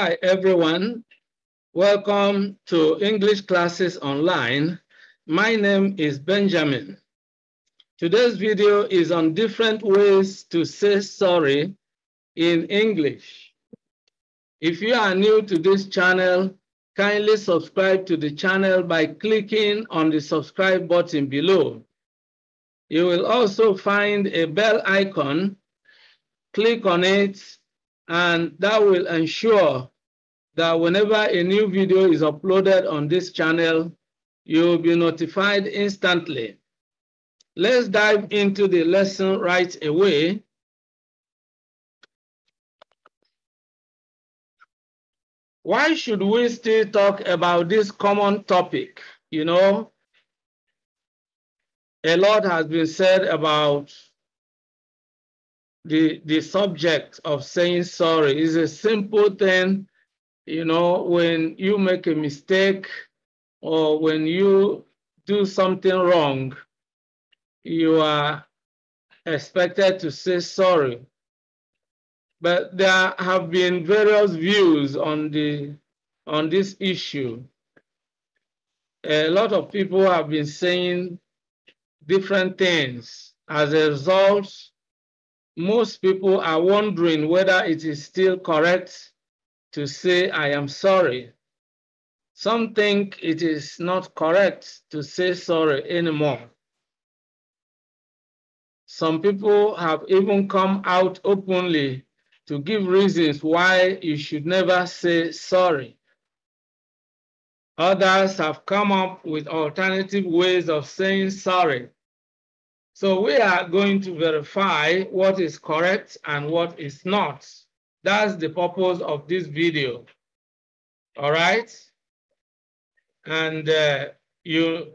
Hi, everyone. Welcome to English Classes Online. My name is Benjamin. Today's video is on different ways to say sorry in English. If you are new to this channel, kindly subscribe to the channel by clicking on the subscribe button below. You will also find a bell icon. Click on it, and that will ensure that whenever a new video is uploaded on this channel, you will be notified instantly. Let's dive into the lesson right away. Why should we still talk about this common topic? You know, a lot has been said about the subject of saying sorry. It's a simple thing. You know, when you make a mistake or when you do something wrong, you are expected to say sorry. But there have been various views on this issue. A lot of people have been saying different things. As a result, most people are wondering whether it is still correct to say I am sorry. Some think it is not correct to say sorry anymore. Some people have even come out openly to give reasons why you should never say sorry. Others have come up with alternative ways of saying sorry. So we are going to verify what is correct and what is not. That's the purpose of this video. All right? And you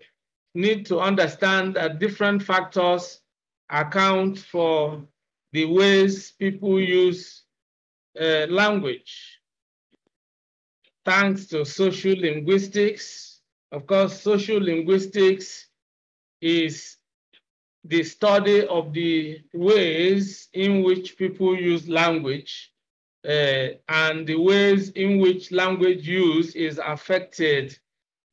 need to understand that different factors account for the ways people use language. Thanks to sociolinguistics. Of course, sociolinguistics is the study of the ways in which people use language, and the ways in which language use is affected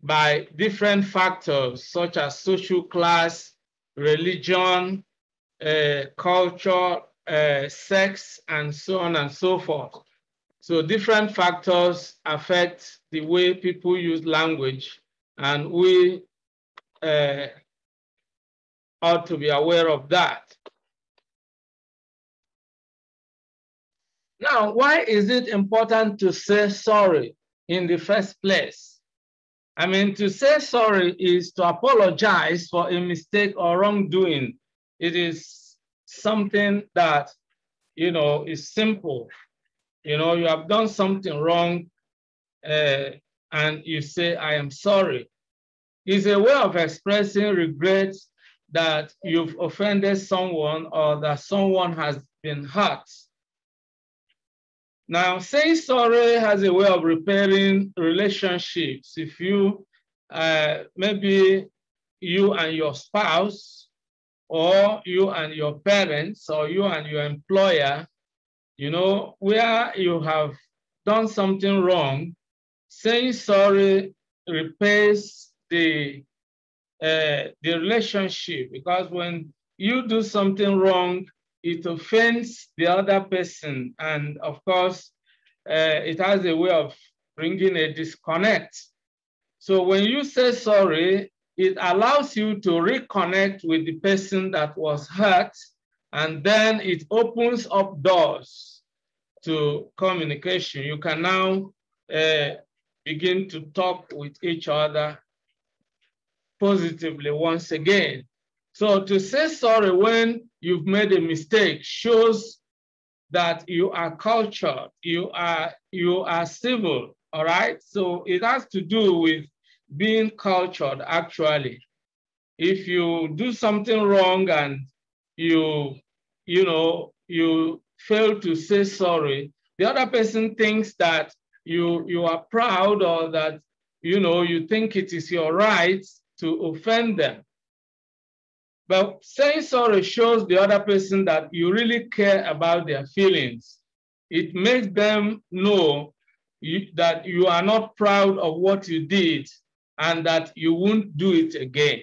by different factors such as social class, religion, culture, sex, and so on and so forth. So different factors affect the way people use language, and we ought to be aware of that. Now, why is it important to say sorry in the first place? I mean, to say sorry is to apologize for a mistake or wrongdoing. It is something that, you know, is simple. You know, you have done something wrong and you say, I am sorry. It's a way of expressing regret that you've offended someone or that someone has been hurt. Now, saying sorry has a way of repairing relationships. If you, maybe you and your spouse, or you and your parents, or you and your employer, you know, where you have done something wrong, saying sorry repairs the relationship, because when you do something wrong, it offends the other person, and of course, it has a way of bringing a disconnect. So when you say sorry, it allows you to reconnect with the person that was hurt, and then it opens up doors to communication. You can now begin to talk with each other positively once again. So to say sorry when you've made a mistake shows that you are cultured, you are civil, all right? So it has to do with being cultured, actually. If you do something wrong and you fail to say sorry, the other person thinks that you are proud, or that you think it is your right to offend them. But saying sorry shows the other person that you really care about their feelings. It makes them know that you are not proud of what you did and that you won't do it again.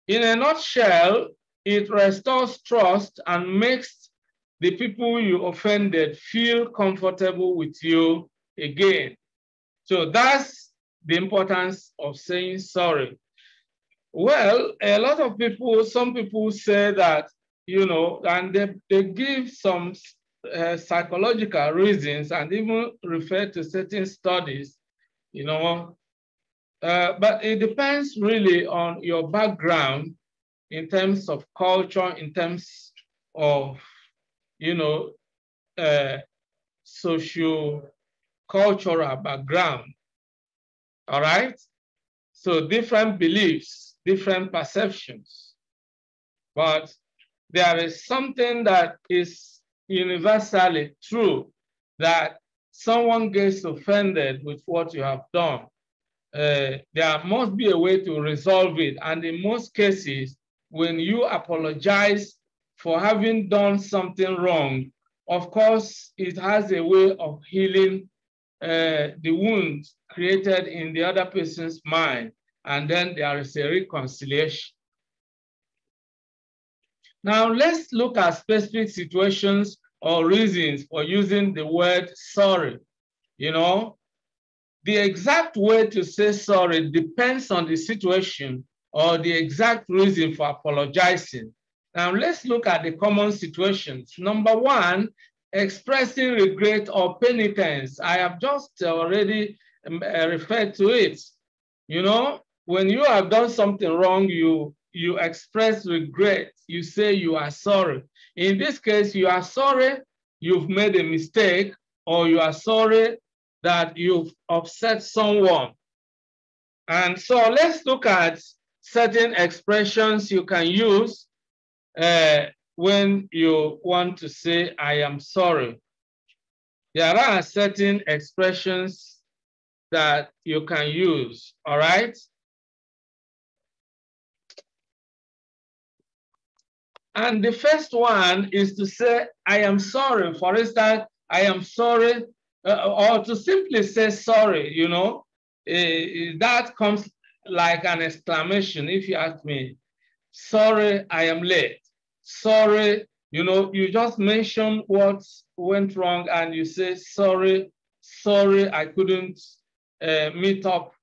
In a nutshell, it restores trust and makes the people you offended feel comfortable with you again. So that's the importance of saying sorry. Well, a lot of people, some people say that, you know, and they give some psychological reasons and even refer to certain studies, you know, but it depends really on your background in terms of culture, in terms of, you know, socio-cultural background, all right? So different beliefs, different perceptions, but there is something that is universally true, that someone gets offended with what you have done. There must be a way to resolve it. And in most cases, when you apologize for having done something wrong, of course, it has a way of healing the wounds created in the other person's mind. And then there is a reconciliation. Now, let's look at specific situations or reasons for using the word sorry. You know, the exact way to say sorry depends on the situation or the exact reason for apologizing. Now, let's look at the common situations. Number one, expressing regret or penitence. I have just already referred to it. You know, when you have done something wrong, you express regret. You say you are sorry. In this case, you are sorry you've made a mistake, or you are sorry that you've upset someone. And so let's look at certain expressions you can use when you want to say, I am sorry. There are certain expressions that you can use, all right? And the first one is to say, I am sorry. For instance, I am sorry, or to simply say sorry, you know, that comes like an exclamation if you ask me. Sorry, I am late. Sorry, you know, you just mention what went wrong and you say, sorry, I couldn't meet up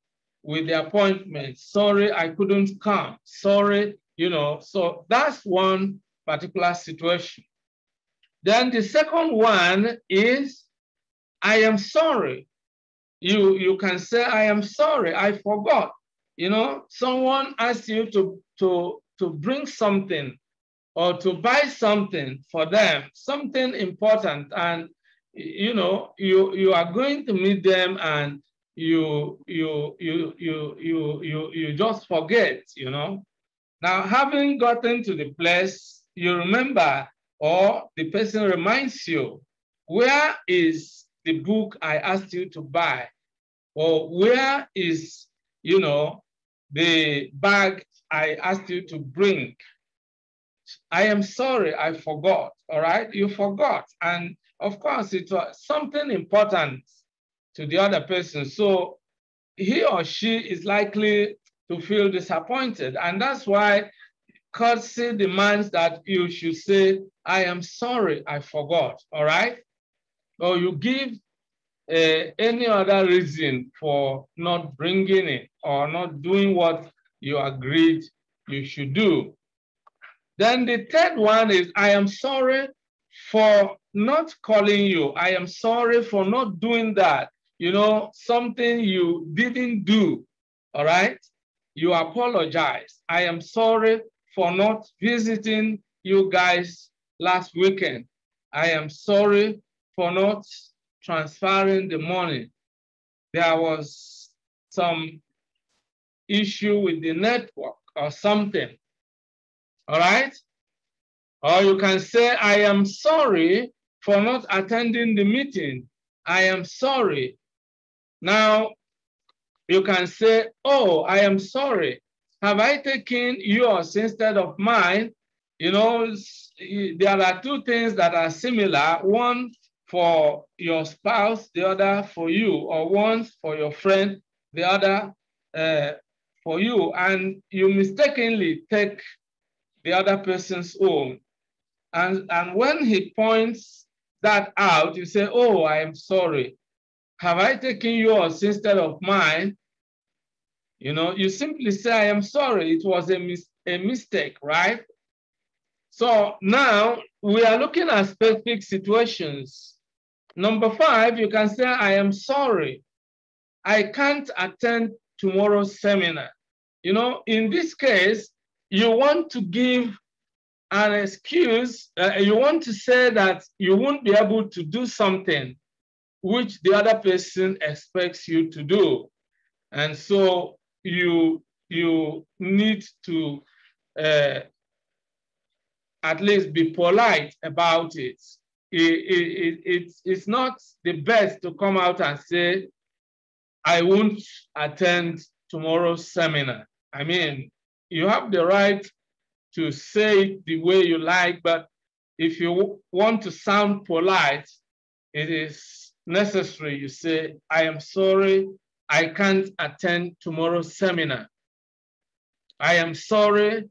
with the appointment. Sorry, I couldn't come. Sorry, you know, so that's one particular situation. Then the second one is, I am sorry. You can say, I am sorry, I forgot. You know, someone asked you to bring something or to buy something for them, something important, and you know, you are going to meet them and you just forget, you know. Now, having gotten to the place, you remember, or the person reminds you, where is the book I asked you to buy? Or where is, you know, the bag I asked you to bring? I am sorry, I forgot, all right? You forgot. And of course, it was something important to the other person. So he or she is likely to feel disappointed. And that's why courtesy demands that you should say, I am sorry, I forgot, all right? Or you give any other reason for not bringing it or not doing what you agreed you should do. Then the third one is, I am sorry for not calling you. I am sorry for not doing that. You know, something you didn't do, all right? You apologize. I am sorry for not visiting you guys last weekend. I am sorry for not transferring the money. There was some issue with the network or something, all right? Or you can say, I am sorry for not attending the meeting. I am sorry. Now, you can say, oh, I am sorry. Have I taken yours instead of mine? You know, there are two things that are similar. One for your spouse, the other for you, or one for your friend, the other for you, and you mistakenly take the other person's own. And when he points that out, you say, oh, I am sorry. Have I taken yours instead of mine? You know, you simply say, I am sorry. It was a mistake, right? So now we are looking at specific situations. Number 5, you can say, I am sorry. I can't attend tomorrow's seminar. You know, in this case, you want to give an excuse. You want to say that you won't be able to do something which the other person expects you to do. And so you need to at least be polite about it. It's not the best to come out and say, I won't attend tomorrow's seminar. I mean, you have the right to say it the way you like, but if you want to sound polite, it is necessary you say, I am sorry, I can't attend tomorrow's seminar. I am sorry,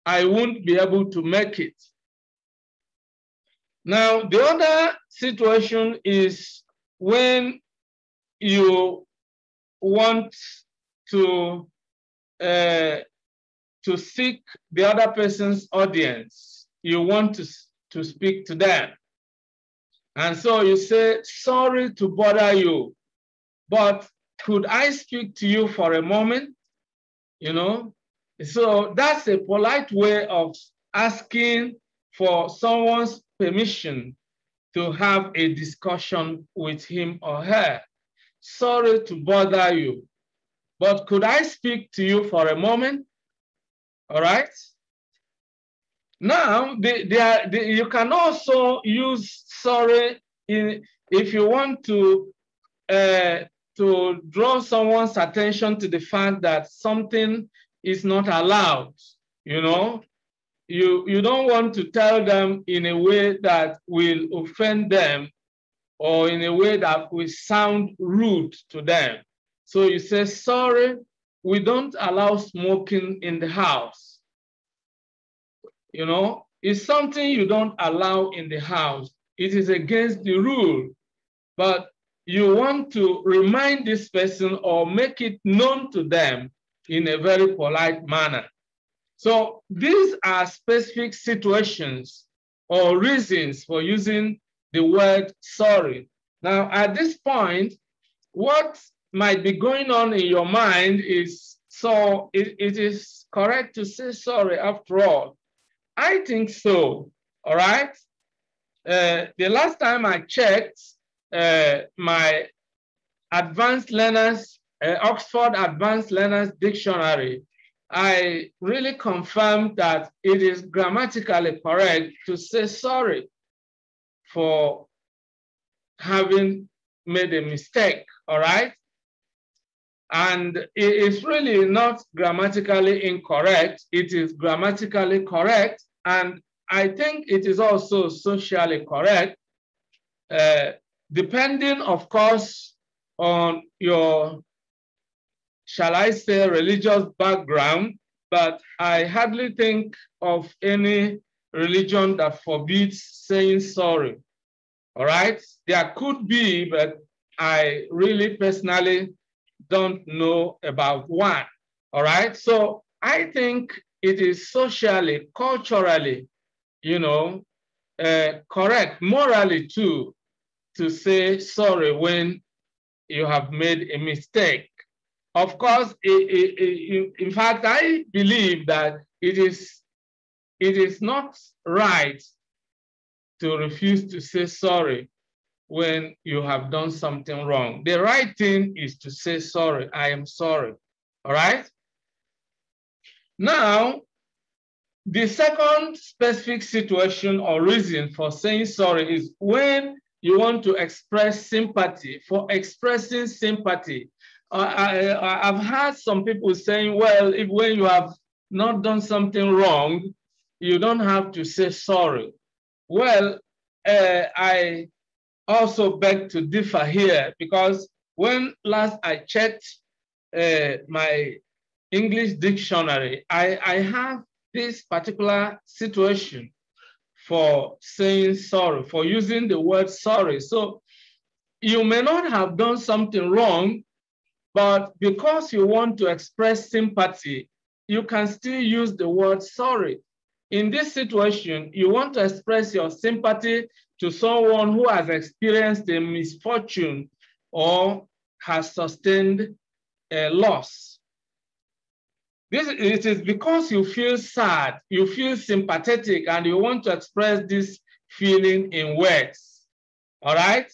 I won't be able to make it. Now, the other situation is when you want to seek the other person's audience. You want to speak to them. And so you say, sorry to bother you, but could I speak to you for a moment? You know, so that's a polite way of asking for someone's permission to have a discussion with him or her. Sorry to bother you, but could I speak to you for a moment? All right. Now, you can also use sorry if you want to draw someone's attention to the fact that something is not allowed. You know, you don't want to tell them in a way that will offend them or in a way that will sound rude to them. So you say, sorry, we don't allow smoking in the house. You know, it's something you don't allow in the house. It is against the rule, but you want to remind this person or make it known to them in a very polite manner. So these are specific situations or reasons for using the word sorry. Now, at this point, what might be going on in your mind is, so it is correct to say sorry after all. I think so, all right? The last time I checked my advanced learners, Oxford Advanced Learners Dictionary, I really confirmed that it is grammatically correct to say sorry for having made a mistake, all right? And it is really not grammatically incorrect. It is grammatically correct. And I think it is also socially correct, depending, of course, on your, shall I say, religious background. But I hardly think of any religion that forbids saying sorry. All right? There could be, but I really personally don't know about one. All right? So I think it is socially, culturally, you know, correct, morally too, to say sorry when you have made a mistake. Of course, in fact, I believe that it is not right to refuse to say sorry when you have done something wrong. The right thing is to say sorry. I am sorry. All right? Now, the second specific situation or reason for saying sorry is when you want to express sympathy, for expressing sympathy. I've heard some people saying, well, when you have not done something wrong, you don't have to say sorry. Well, I also beg to differ here, because when last I checked my English dictionary, I have this particular situation for saying sorry, for using the word sorry. So you may not have done something wrong, but because you want to express sympathy, you can still use the word sorry. In this situation, you want to express your sympathy to someone who has experienced a misfortune or has sustained a loss. It is because you feel sad, you feel sympathetic, and you want to express this feeling in words. All right?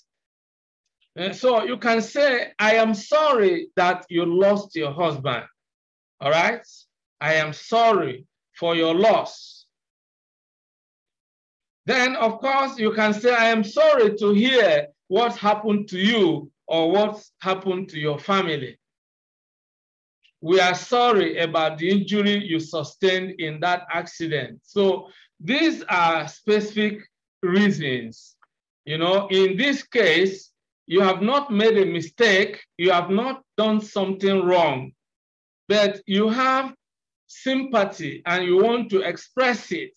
So you can say, I am sorry that you lost your husband. All right? I am sorry for your loss. Then, of course, you can say, I am sorry to hear what happened to you or what happened to your family. We are sorry about the injury you sustained in that accident. So these are specific reasons. You know, in this case, you have not made a mistake, you have not done something wrong, but you have sympathy and you want to express it.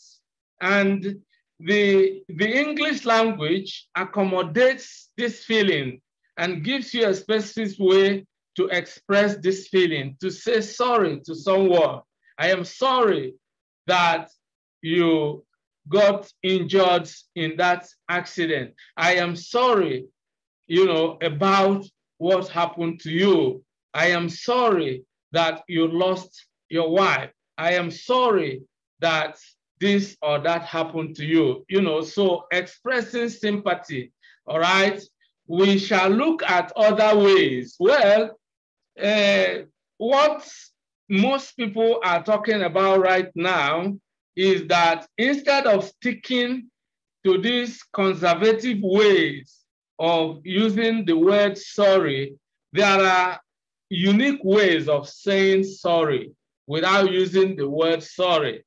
And the English language accommodates this feeling and gives you a specific way to express this feeling, to say sorry to someone. I am sorry that you got injured in that accident. I am sorry, you know, about what happened to you. I am sorry that you lost your wife. I am sorry that this or that happened to you. You know, so expressing sympathy, all right? We shall look at other ways. Well, what most people are talking about right now is that instead of sticking to these conservative ways of using the word sorry, there are unique ways of saying sorry without using the word sorry,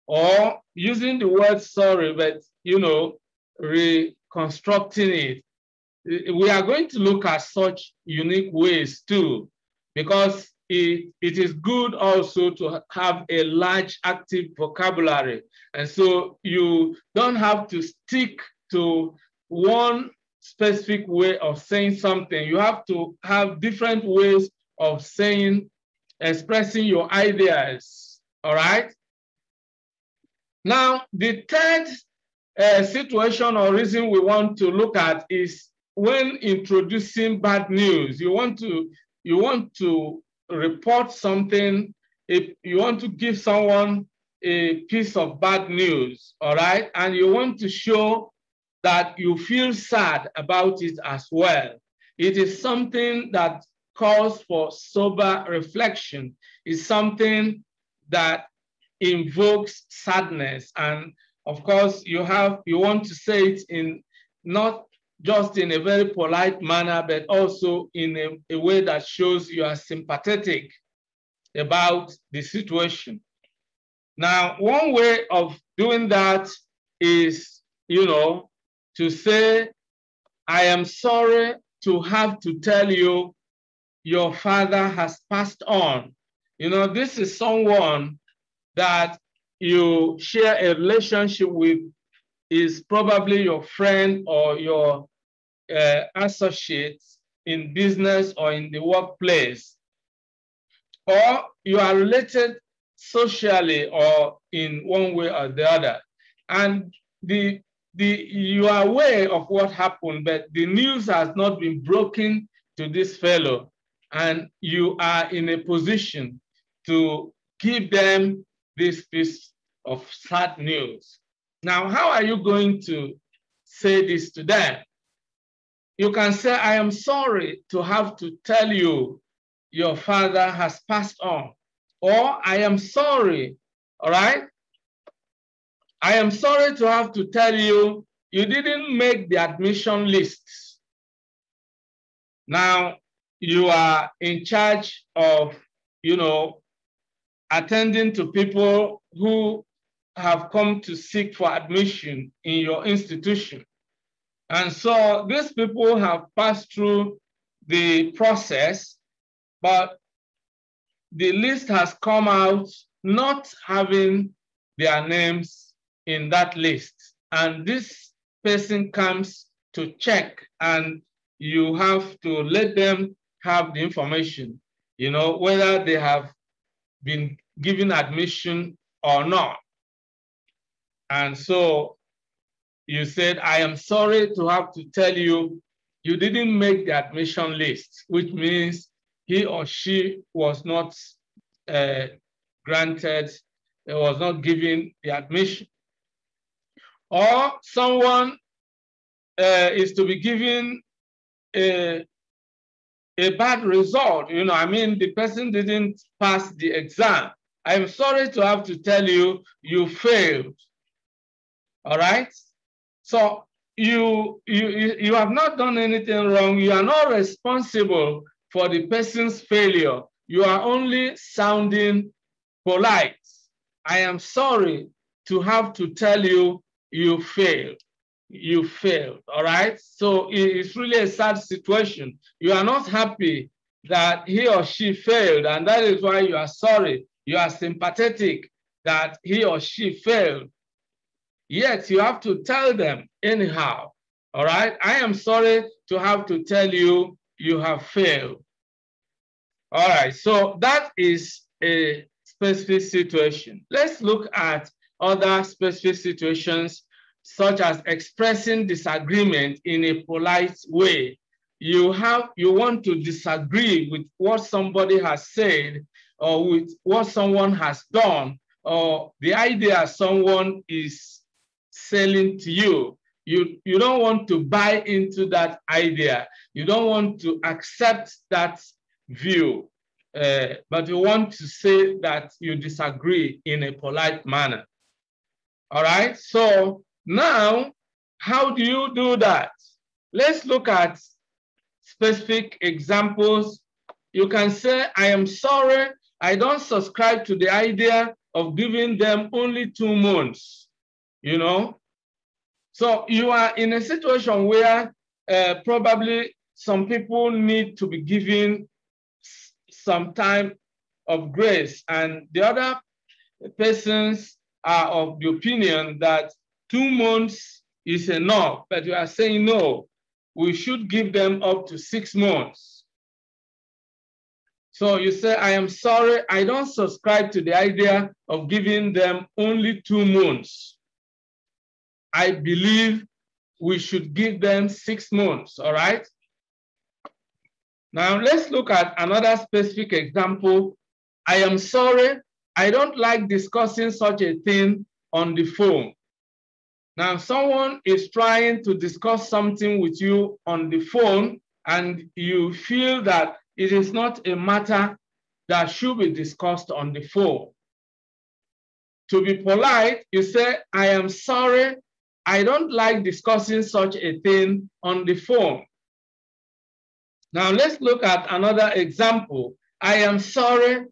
or using the word sorry, but, you know, reconstructing it. We are going to look at such unique ways too, because it is good also to have a large active vocabulary. And so you don't have to stick to one specific way of saying something. You have to have different ways of saying, expressing your ideas, all right? Now, the third situation or reason we want to look at is when introducing bad news. You want to report something, if you want to give someone a piece of bad news, all right? And you want to show that you feel sad about it as well. It is something that calls for sober reflection. It's something that invokes sadness. And of course, you want to say it in not just in a very polite manner, but also in a way that shows you are sympathetic about the situation. Now, one way of doing that is, you know, to say, I am sorry to have to tell you your father has passed on. You know, this is someone that you share a relationship with, is probably your friend or your associates in business or in the workplace, or you are related socially or in one way or the other. And you are aware of what happened, but the news has not been broken to this fellow, and you are in a position to give them this piece of sad news. Now, how are you going to say this to them? You can say, I am sorry to have to tell you your father has passed on. Or I am sorry, all right? I am sorry to have to tell you, you didn't make the admission list. Now, you are in charge of, you know, attending to people who have come to seek for admission in your institution. And so these people have passed through the process, but the list has come out not having their names in that list. And this person comes to check, and you have to let them have the information, you know, whether they have been given admission or not. And so you said, I am sorry to have to tell you, you didn't make the admission list, which means he or she was not granted, was not given the admission. Or someone is to be given a bad result. You know, I mean, the person didn't pass the exam. I'm sorry to have to tell you, you failed. All right? So you have not done anything wrong. You are not responsible for the person's failure. You are only sounding polite. I am sorry to have to tell you, you failed. You failed, all right? So it's really a sad situation. You are not happy that he or she failed, and that is why you are sorry. You are sympathetic that he or she failed. Yet you have to tell them anyhow, all right? I am sorry to have to tell you, you have failed. All right, so that is a specific situation. Let's look at other specific situations, such as expressing disagreement in a polite way. You want to disagree with what somebody has said, or with what someone has done, or the idea someone is selling to you. You don't want to buy into that idea. You don't want to accept that view, but you want to say that you disagree in a polite manner. All right, so now, how do you do that? Let's look at specific examples. You can say, I am sorry, I don't subscribe to the idea of giving them only 2 months, you know? So you are in a situation where probably some people need to be given some time of grace, and the other persons are of the opinion that 2 months is enough, but you are saying no, we should give them up to 6 months. So you say, I am sorry, I don't subscribe to the idea of giving them only 2 months. I believe we should give them 6 months, all right? Now let's look at another specific example. I am sorry, I don't like discussing such a thing on the phone. Now someone is trying to discuss something with you on the phone, and you feel that it is not a matter that should be discussed on the phone. To be polite, you say, I am sorry, I don't like discussing such a thing on the phone. Now let's look at another example. I am sorry,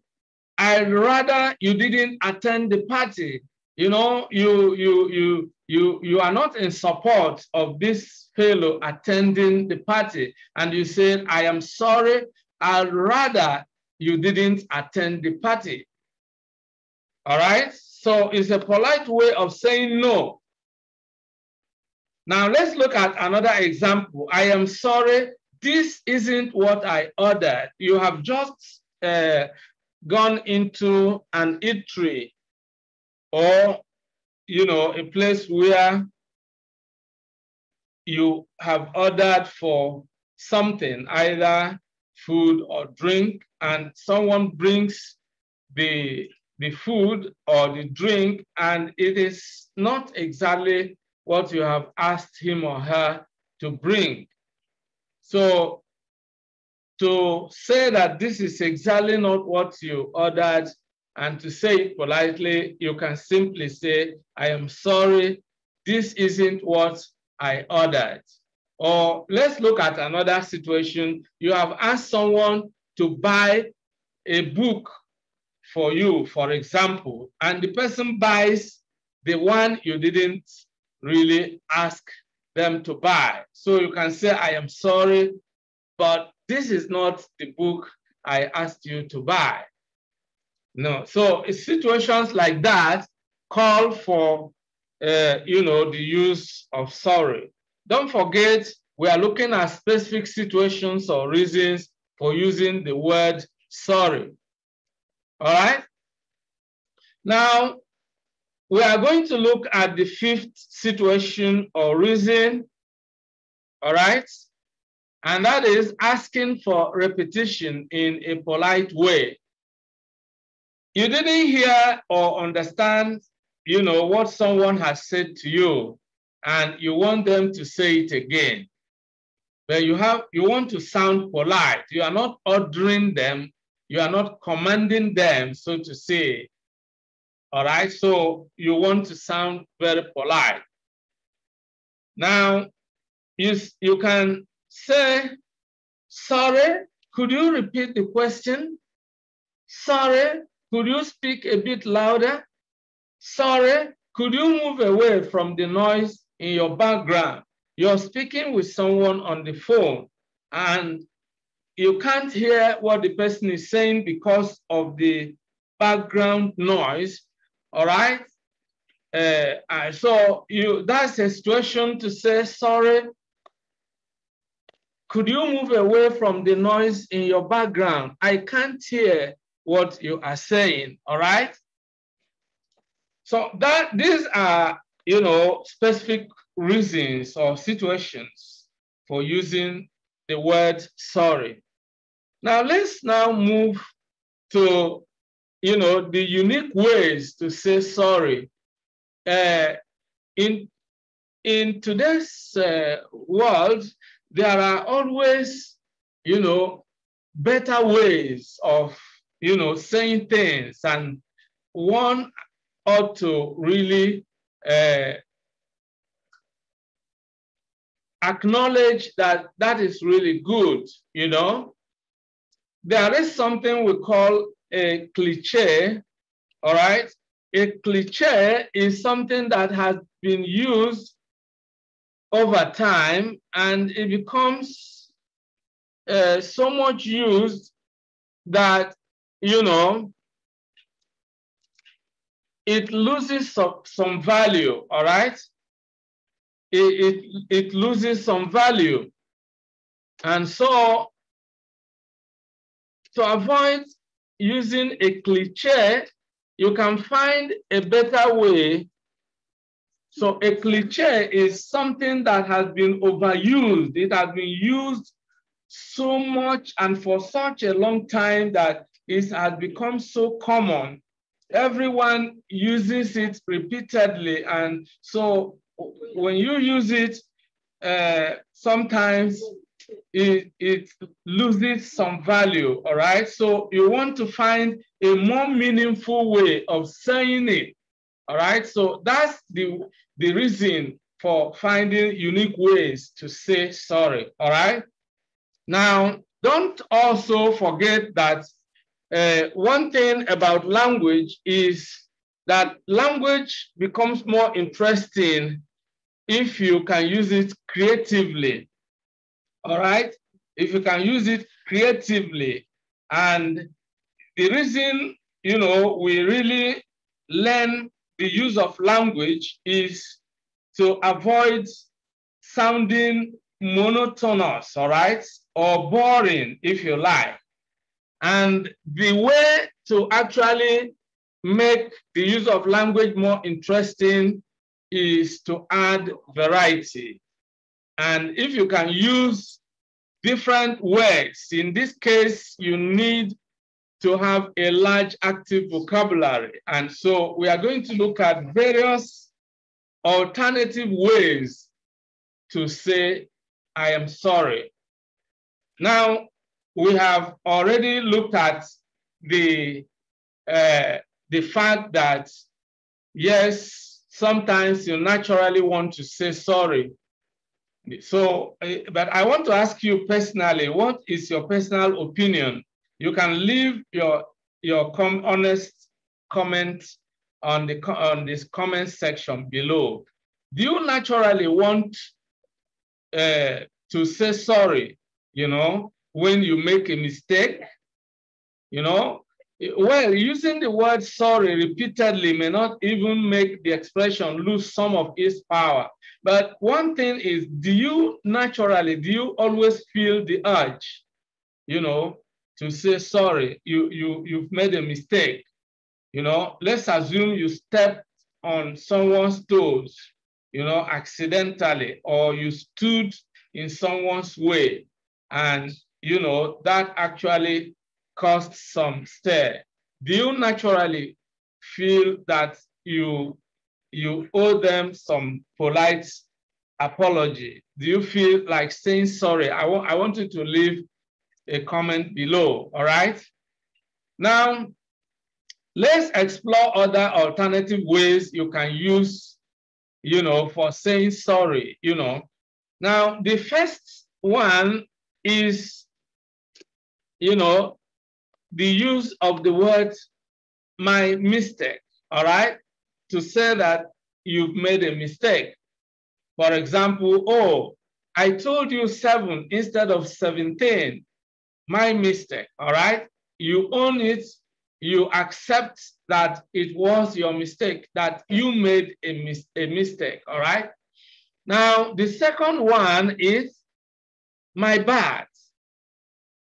I'd rather you didn't attend the party. You know, you are not in support of this fellow attending the party, and you said, I am sorry, I'd rather you didn't attend the party. All right, so it's a polite way of saying no. Now let's look at another example. I am sorry, this isn't what I ordered. You have just gone into an eatery, or you know, a place where you have ordered for something, either food or drink, and someone brings the food or the drink, and it is not exactly what you have asked him or her to bring. So to say that this is exactly not what you ordered, and to say it politely, you can simply say, I am sorry, this isn't what I ordered. Or let's look at another situation. You have asked someone to buy a book for you, for example, and the person buys the one you didn't really ask them to buy. So you can say, I am sorry, but this is not the book I asked you to buy. No, so situations like that call for, the use of sorry. Don't forget, we are looking at specific situations or reasons for using the word sorry. All right? Now, we are going to look at the fifth situation or reason, all right? And that is asking for repetition in a polite way. You didn't hear or understand, what someone has said to you, and you want them to say it again. But you want to sound polite. You are not ordering them. You are not commanding them, so to say. All right, so you want to sound very polite. Now, you can say, sorry, could you repeat the question? Sorry, could you speak a bit louder? Sorry, could you move away from the noise in your background? You're speaking with someone on the phone and you can't hear what the person is saying because of the background noise, all right? So that's a situation to say, sorry, could you move away from the noise in your background? I can't hear what you are saying, all right? So these are, specific reasons or situations for using the word sorry. Now let's now move to, the unique ways to say sorry. In today's world, there are always, better ways of, saying things, and one ought to really acknowledge that that is really good, There is something we call a cliche, all right? A cliche is something that has been used over time, and it becomes so much used that, it loses some value, all right? It loses some value. And so to avoid using a cliche, you can find a better way. So a cliche is something that has been overused. It has been used so much and for such a long time that it has become so common. Everyone uses it repeatedly. And so when you use it, sometimes it loses some value, all right? So you want to find a more meaningful way of saying it, all right? So that's the reason for finding unique ways to say sorry, all right? Now, don't also forget that one thing about language is that language becomes more interesting if you can use it creatively, all right? If you can use it creatively. And the reason, we really learn the use of language is to avoid sounding monotonous, all right? Or boring, if you like. And the way to actually make the use of language more interesting is to add variety. And if you can use different words, in this case, you need to have a large active vocabulary. And so we are going to look at various alternative ways to say, I am sorry. Now, we have already looked at the fact that, yes, sometimes you naturally want to say sorry. So, but I want to ask you personally, what is your personal opinion? You can leave your honest comment on this comment section below. Do you naturally want to say sorry, you know, when you make a mistake, you know. Well, using the word sorry repeatedly may not even make the expression lose some of its power. But one thing is, do you always feel the urge, you know, to say sorry? You've made a mistake. You know, let's assume you stepped on someone's toes, you know, accidentally, or you stood in someone's way, and, you know, that actually caused some stir. Do you naturally feel that you owe them some polite apology? Do you feel like saying sorry? I want you to leave a comment below, all right? Now, let's explore other alternative ways you can use, you know, for saying sorry, you know. Now, the first one is, you know, the use of the word my mistake, all right? To say that you've made a mistake. For example, oh, I told you 7 instead of 17. My mistake, all right? You own it. You accept that it was your mistake, that you made a mistake, all right? Now, the second one is my bad.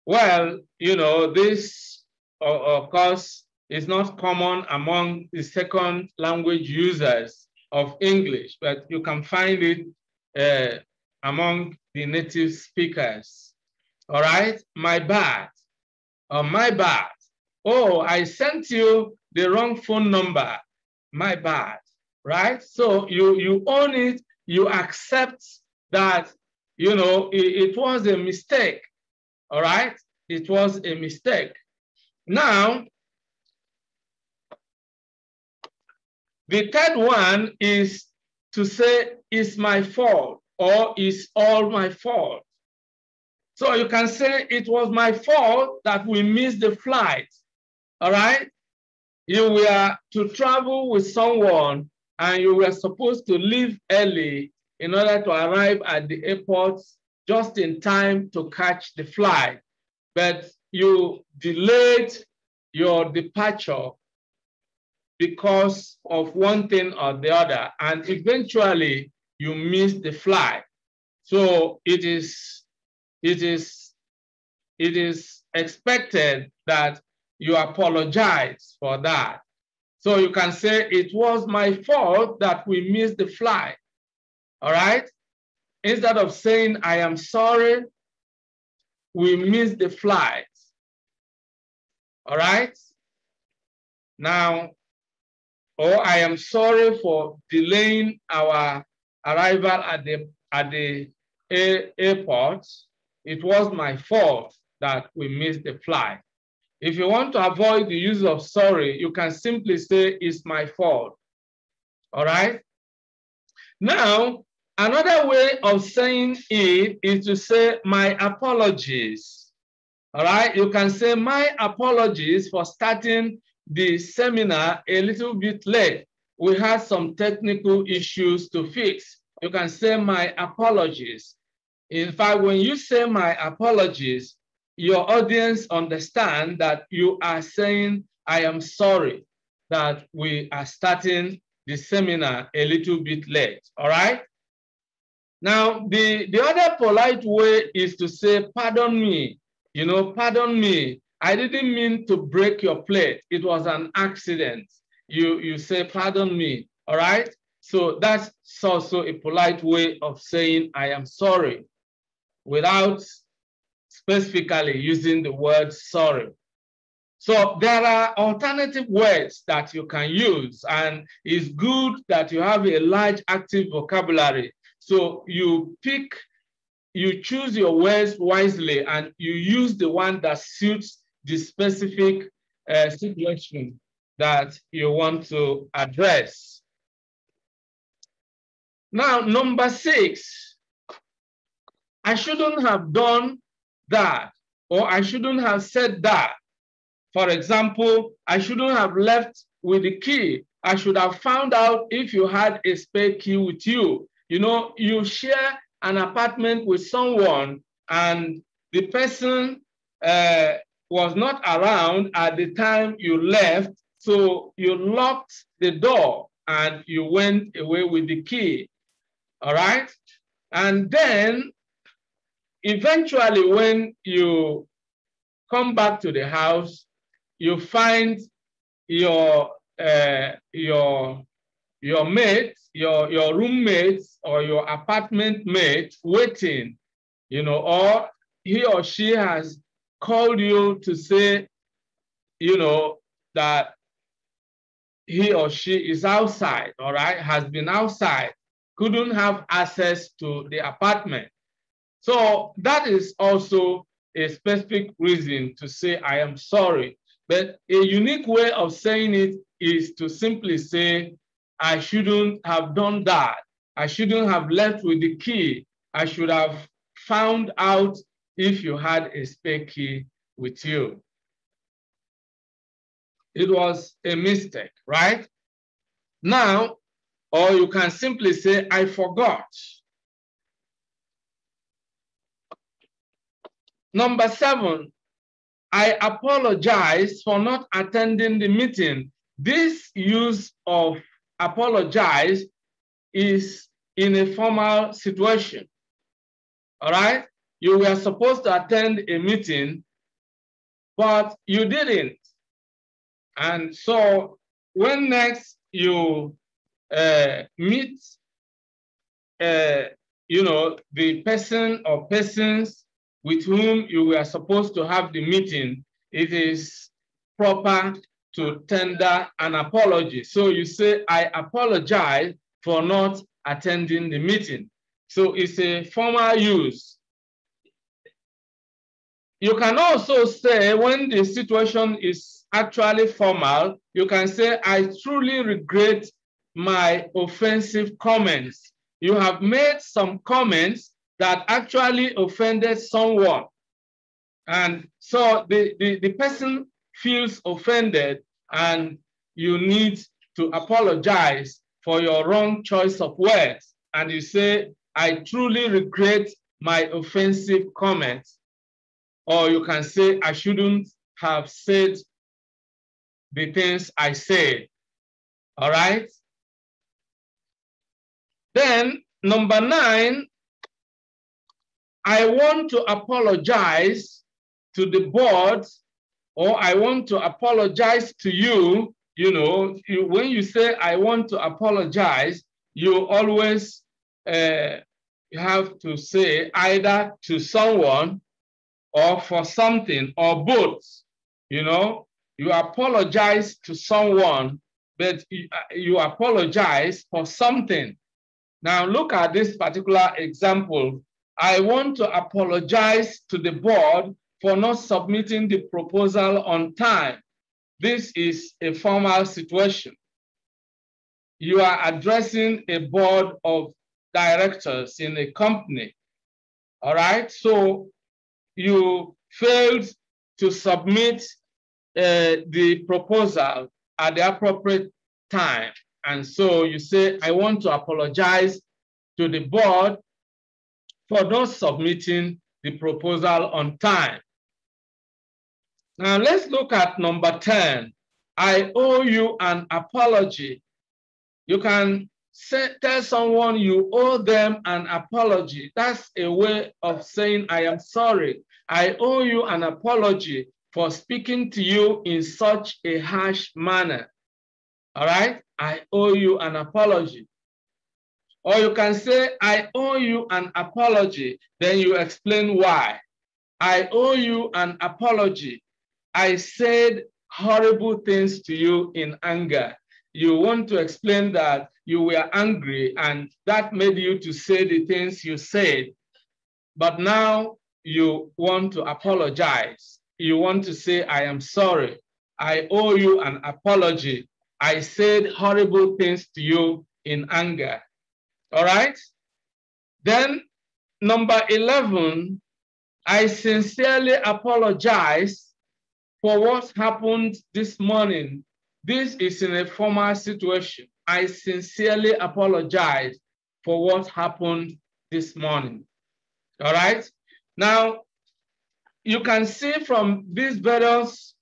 Well, you know, this, of course, is not common among the second language users of English, but you can find it among the native speakers, all right? My bad, or my bad. Oh, I sent you the wrong phone number. My bad, right? So you own it. You accept that, you know, it was a mistake, all right? It was a mistake. Now, the third one is to say, it's my fault, or it's all my fault. So you can say, it was my fault that we missed the flight. All right? You were to travel with someone and you were supposed to leave early in order to arrive at the airport just in time to catch the flight. But you delayed your departure because of one thing or the other, and eventually you missed the flight. So it is expected that you apologize for that. So you can say, it was my fault that we missed the flight, all right? Instead of saying, I am sorry, we missed the flight, all right? Now, or I am sorry for delaying our arrival at the airport. It was my fault that we missed the flight. If you want to avoid the use of sorry, you can simply say, it's my fault, all right? Now, another way of saying it is to say, my apologies, all right? You can say, my apologies for starting the seminar a little bit late. We had some technical issues to fix. You can say, my apologies. In fact, when you say my apologies, your audience understand that you are saying, I am sorry that we are starting the seminar a little bit late, all right? Now, the other polite way is to say, pardon me, you know, pardon me. I didn't mean to break your plate. It was an accident. You say, pardon me, all right? So that's also a polite way of saying, I am sorry, without specifically using the word sorry. So there are alternative words that you can use, and it's good that you have a large active vocabulary. So you choose your words wisely, and you use the one that suits the specific situation that you want to address. Now, number 6, I shouldn't have done that, or I shouldn't have said that. For example, I shouldn't have left with the key. I should have found out if you had a spare key with you. You know, you share an apartment with someone and the person was not around at the time you left, so you locked the door and you went away with the key, all right? And then eventually when you come back to the house, you find your mate, your roommates or your apartment mate waiting, you know, or he or she has called you to say, you know, that he or she is outside, all right, has been outside, couldn't have access to the apartment. So that is also a specific reason to say, I am sorry. But a unique way of saying it is to simply say, I shouldn't have done that. I shouldn't have left with the key. I should have found out if you had a spare key with you. It was a mistake, right? Now, or you can simply say, I forgot. Number 7, I apologize for not attending the meeting. This use of apologize is in a formal situation, all right? You were supposed to attend a meeting, but you didn't. And so when next you meet, you know, the person or persons with whom you were supposed to have the meeting, it is proper to tender an apology. So you say, I apologize for not attending the meeting. So it's a formal use. You can also say, when the situation is actually formal, you can say, I truly regret my offensive comments. You have made some comments that actually offended someone. And so the person feels offended and you need to apologize for your wrong choice of words. And you say, I truly regret my offensive comments. Or you can say, I shouldn't have said the things I said, all right? Then number 9, I want to apologize to the board, or I want to apologize to you. You know, when you say I want to apologize, you always have to say either to someone or for something or both. You know, you apologize to someone, but you apologize for something. Now look at this particular example. I want to apologize to the board for not submitting the proposal on time. This is a formal situation. You are addressing a board of directors in a company, all right? So you failed to submit the proposal at the appropriate time. And so you say, I want to apologize to the board for not submitting the proposal on time. Now let's look at number 10. I owe you an apology. You can tell someone you owe them an apology. That's a way of saying, I am sorry. I owe you an apology for speaking to you in such a harsh manner. All right? I owe you an apology. Or you can say, I owe you an apology. Then you explain why. I owe you an apology. I said horrible things to you in anger. You want to explain that you were angry and that made you to say the things you said. But now you want to apologize. You want to say, I am sorry. I owe you an apology. I said horrible things to you in anger. All right? Then number 11, I sincerely apologize for what happened this morning. This is in a formal situation. I sincerely apologize for what happened this morning. All right. Now, you can see from these various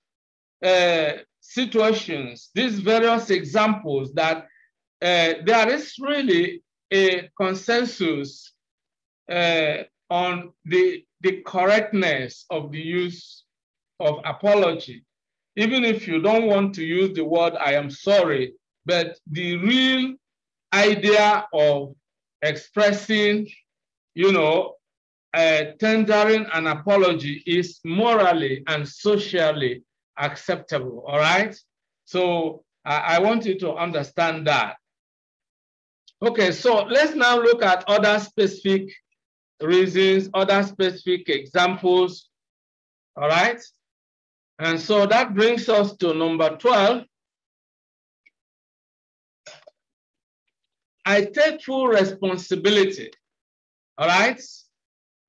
situations, these various examples, that there is really a consensus on the correctness of the use of apology. Even if you don't want to use the word "I am sorry," but the real idea of expressing, tendering an apology is morally and socially acceptable, all right? So I want you to understand that. Okay, so let's now look at other specific reasons, other specific examples, all right? And so that brings us to number 12. I take full responsibility, all right?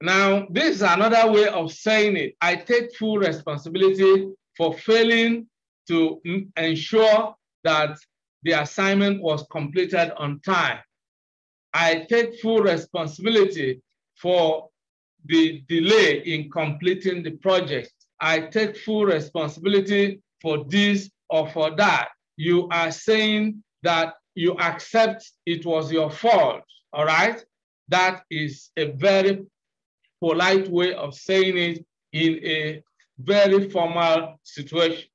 Now, this is another way of saying it. I take full responsibility for failing to ensure that the assignment was completed on time. I take full responsibility for the delay in completing the project. I take full responsibility for this or for that. You are saying that you accept it was your fault, all right? That is a very polite way of saying it in a very formal situation.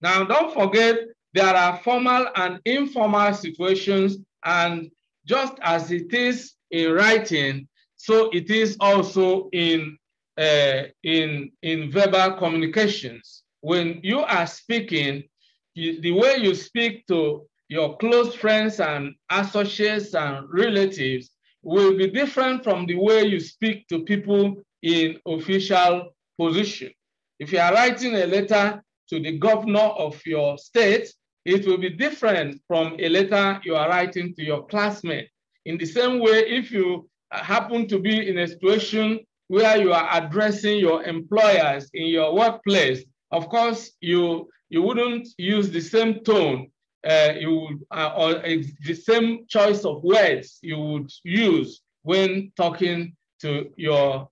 Now, don't forget, there are formal and informal situations, and just as it is in writing, so it is also in verbal communications. When you are speaking, the way you speak to your close friends and associates and relatives will be different from the way you speak to people in official position. If you are writing a letter to the governor of your state, it will be different from a letter you are writing to your classmate. In the same way, if you happen to be in a situation where you are addressing your employers in your workplace, of course, you wouldn't use the same tone or the same choice of words you would use when talking to your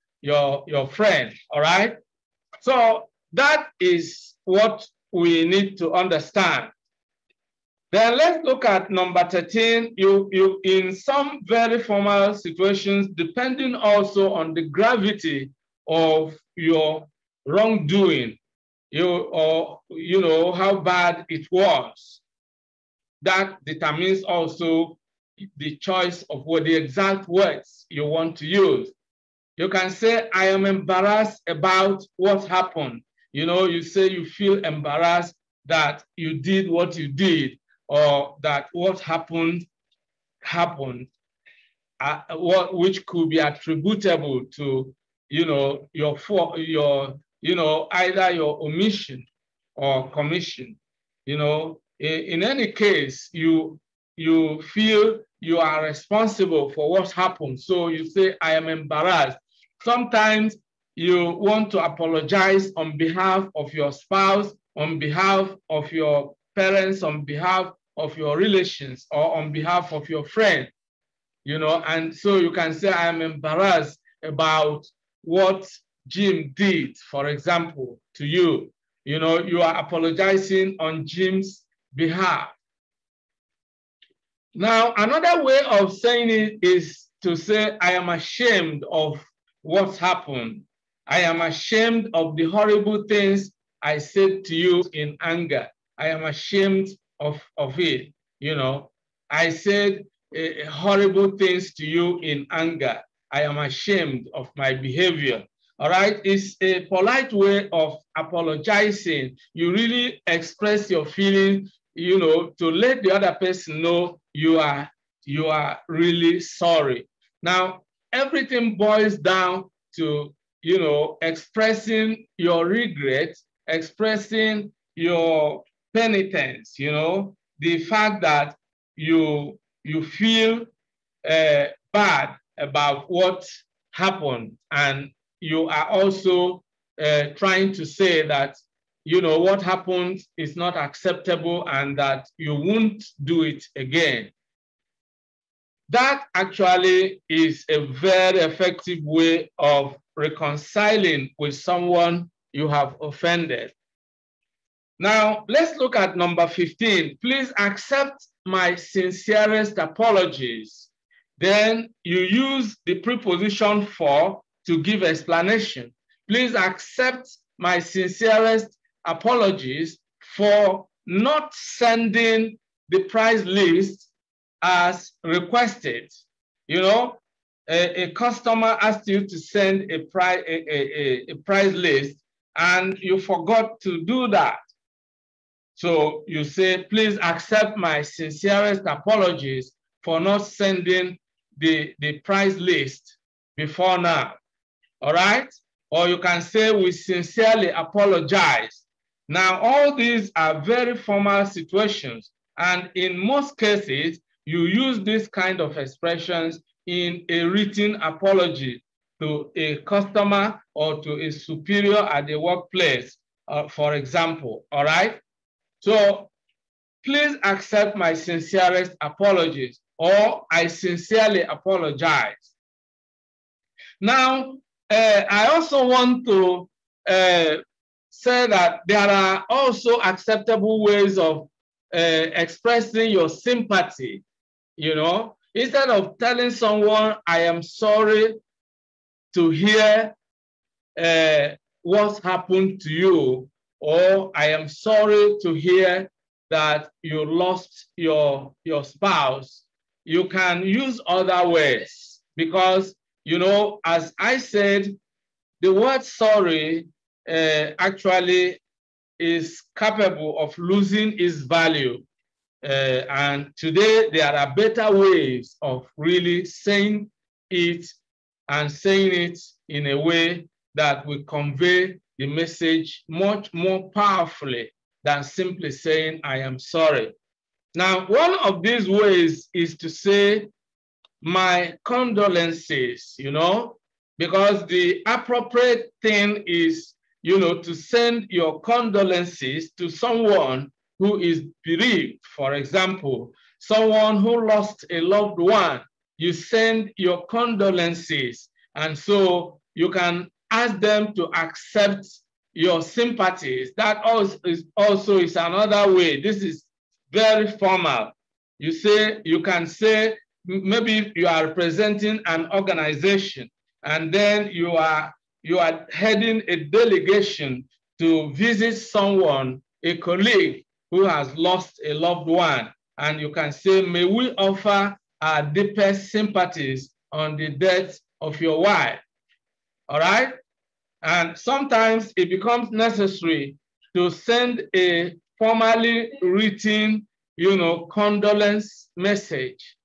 friend, all right? So that is what we need to understand. Then let's look at number 13. You in some very formal situations, depending also on the gravity of your wrongdoing, how bad it was, that determines also the choice of what the exact words you want to use. You can say, I am embarrassed about what happened. You say you feel embarrassed that you did what you did, or that what happened, which could be attributable to, either your omission or commission. In any case, you feel you are responsible for what happened. So you say, I am embarrassed. Sometimes you want to apologize on behalf of your spouse, on behalf of your parents, on behalf of your relations, or on behalf of your friend, and so you can say, I am embarrassed about what Jim did, for example, to you. You are apologizing on Jim's behalf. Now, another way of saying it is to say, I am ashamed of what happened. I am ashamed of the horrible things I said to you in anger. I am ashamed of it. I said horrible things to you in anger. I am ashamed of my behavior. All right, it's a polite way of apologizing. You really express your feelings, to let the other person know you are really sorry. Now, everything boils down to, expressing your regret, expressing your penitence, the fact that you feel bad about what happened, and you are also trying to say that, what happened is not acceptable and that you won't do it again. That actually is a very effective way of reconciling with someone you have offended. Now, let's look at number 15. Please accept my sincerest apologies. Then you use the preposition for to give explanation. Please accept my sincerest apologies for not sending the price list as requested. You know, a customer asked you to send a price list and you forgot to do that. So you say, please accept my sincerest apologies for not sending the price list before now. All right? Or you can say, we sincerely apologize. Now, all these are very formal situations. And in most cases, you use this kind of expressions in a written apology to a customer or to a superior at the workplace, for example. All right? So please accept my sincerest apologies, or I sincerely apologize. Now, I also want to say that there are also acceptable ways of expressing your sympathy. You know, instead of telling someone, I am sorry to hear what happened to you, or I am sorry to hear that you lost your spouse, you can use other words because, you know, as I said, the word sorry actually is capable of losing its value. And today there are better ways of really saying it and saying it in a way that will convey the message much more powerfully than simply saying, I am sorry. Now, one of these ways is to say, my condolences, you know, because the appropriate thing is, you know, to send your condolences to someone who is bereaved. For example, someone who lost a loved one, you send your condolences. And so you can ask them to accept your sympathies. That also is another way. This is very formal. You can say, maybe you are representing an organization and then you are heading a delegation to visit someone, a colleague who has lost a loved one. And you can say, may we offer our deepest sympathies on the death of your wife. All right? And sometimes it becomes necessary to send a formally written, you know, condolence message.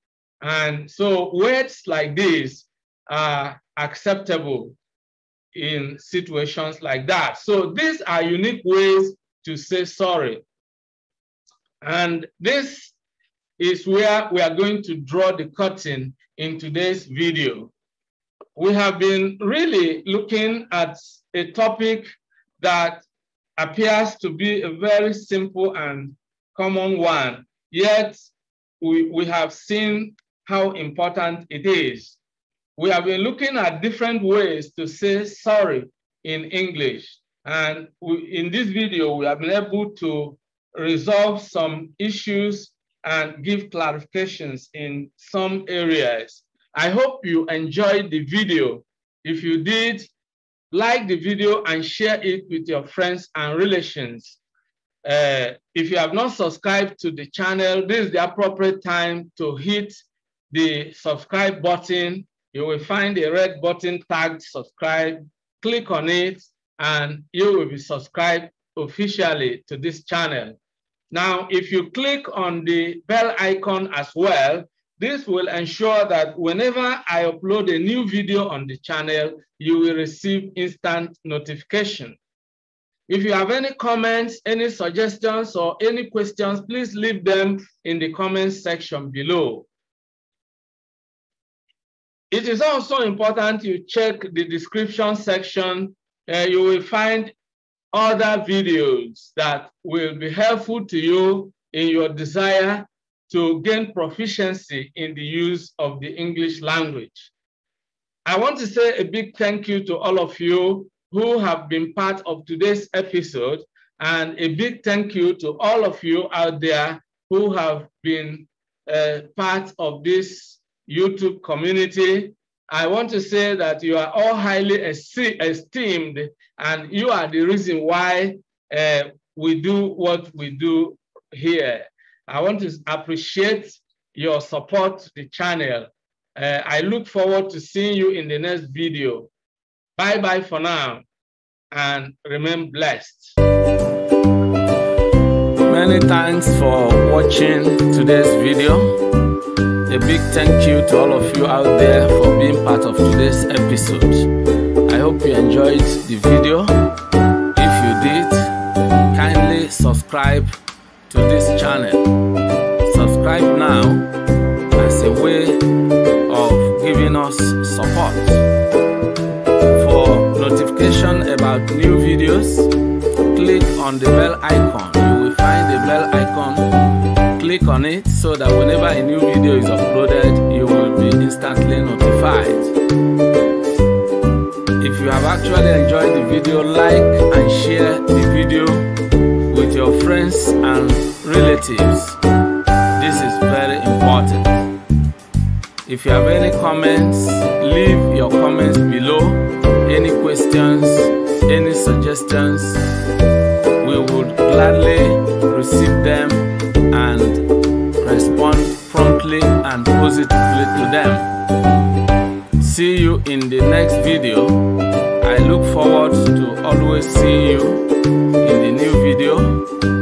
And so words like this are acceptable in situations like that. So these are unique ways to say sorry. And this is where we are going to draw the curtain in today's video. We have been really looking at a topic that appears to be a very simple and common one, yet we have seen how important it is. We have been looking at different ways to say sorry in English. And in this video, we have been able to resolve some issues and give clarifications in some areas. I hope you enjoyed the video. If you did, like the video and share it with your friends and relations. If you have not subscribed to the channel, this is the appropriate time to hit the subscribe button. You will find a red button tagged subscribe. Click on it and you will be subscribed officially to this channel. Now, if you click on the bell icon as well, this will ensure that whenever I upload a new video on the channel, you will receive instant notification. If you have any comments, any suggestions, or any questions, please leave them in the comments section below. It is also important you check the description section. You will find other videos that will be helpful to you in your desire to gain proficiency in the use of the English language. I want to say a big thank you to all of you who have been part of today's episode, and a big thank you to all of you out there who have been part of this YouTube community. I want to say that you are all highly esteemed, and you are the reason why we do what we do here. I want to appreciate your support to the channel. I look forward to seeing you in the next video. Bye-bye for now, and remain blessed. Many thanks for watching today's video. A big thank you to all of you out there for being part of today's episode. I hope you enjoyed the video. If you did, kindly subscribe to this channel. Subscribe now as a way of giving us support. For notification about new videos, click on the bell icon. You will find the bell icon. Click on it so that whenever a new video is uploaded, you will be instantly notified. If you have actually enjoyed the video, like and share the video with your friends and relatives. This is very important. If you have any comments, leave your comments below. Any questions, any suggestions, we would gladly receive them and respond promptly and positively to them. See you in the next video. I look forward to always seeing you in the new video.